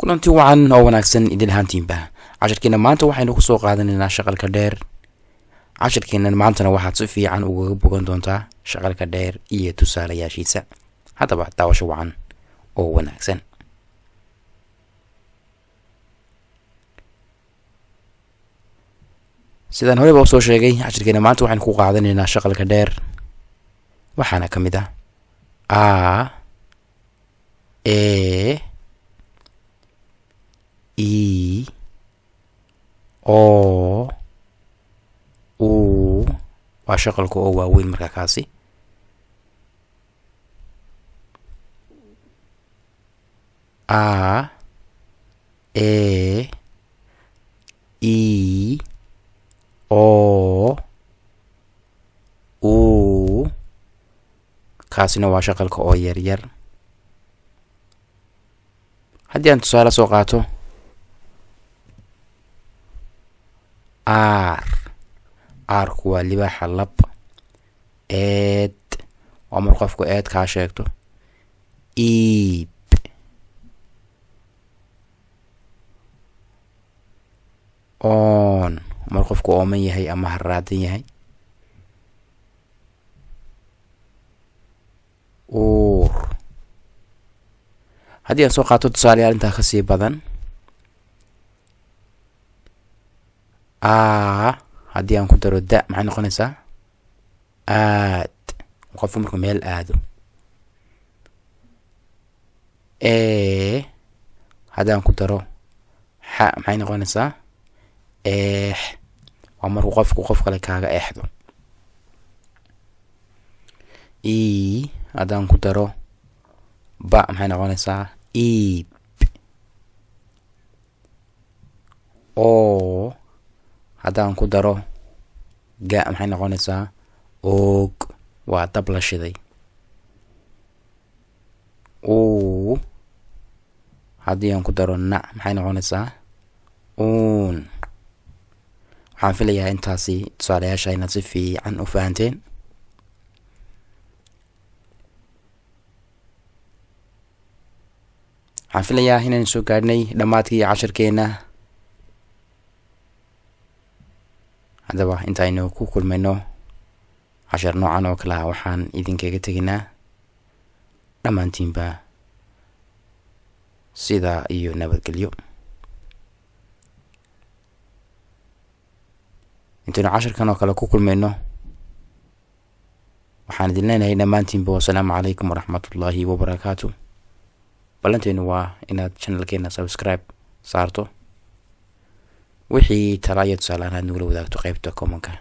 kulanti wacan oo wanaagsan idil ahaantiinba casharkeena maanta waxaynu ku soo qaadanaynaa shaqalka dheer. casharkeena maantana waxaad si fiican uga bogan doontaa shaqalka dheer iyo tusaalayaashiisa. haddaba daawasho wacan oo wanaagsan. sidaan horeba soo sheegay casharkeena maanta waxaynu ku qaadanaynaa shaqalka dheer waxaana ka mid ah a e I O U waa shaqalka oo waaweyn markaa kaasi. A E I O U kaasina waa shaqalka oo yar yar. haddii aan tusaale soo qaato aarku waa libaaxa lab. eed waa mar qofku eed kaa sheegto. iib oon mar qofku ooman yahay ama harraadan yahay. uur haddii aan soo qaato tusaaleyaal intaa ka sii badan haddii aan ku daro da maxay noqonaysaa aad qofku markuu meel aado. haddii aan ku daro xa maxay noqonaysaa eex waa markuu qofku qof kale kaaga eexdo. haddaan ku daro ba maxay noqonaysaa iib. oo haddaan ku daro ga maxay noqonaysaa oog waa dab la shiday. haddii aan ku daro na maxay noqonaysaa uun. waxaan filayaa intaasi tusaalayaasha inaad si fiican u fahanteen. waxaan filayaa inaan soo gaadhnay dhammaadkii casharkeena. haddaba intaynu ku kulmayno cashar noocan oo kale ah waxaan idinkaga teginaa dhammaantiinba sidaa iyo nabadgelyo. intaynu casharkan oo kale ku kulmayno waxaan idin leenahay dhammaantiinba wasalaamu calaykum waraxmatullaahi wabarakaatu. ballanteenu waa inaad channelkeena subscribe saarto. wixii tala iyo tusaale aad nagula wadaagto qaybta comment-ka.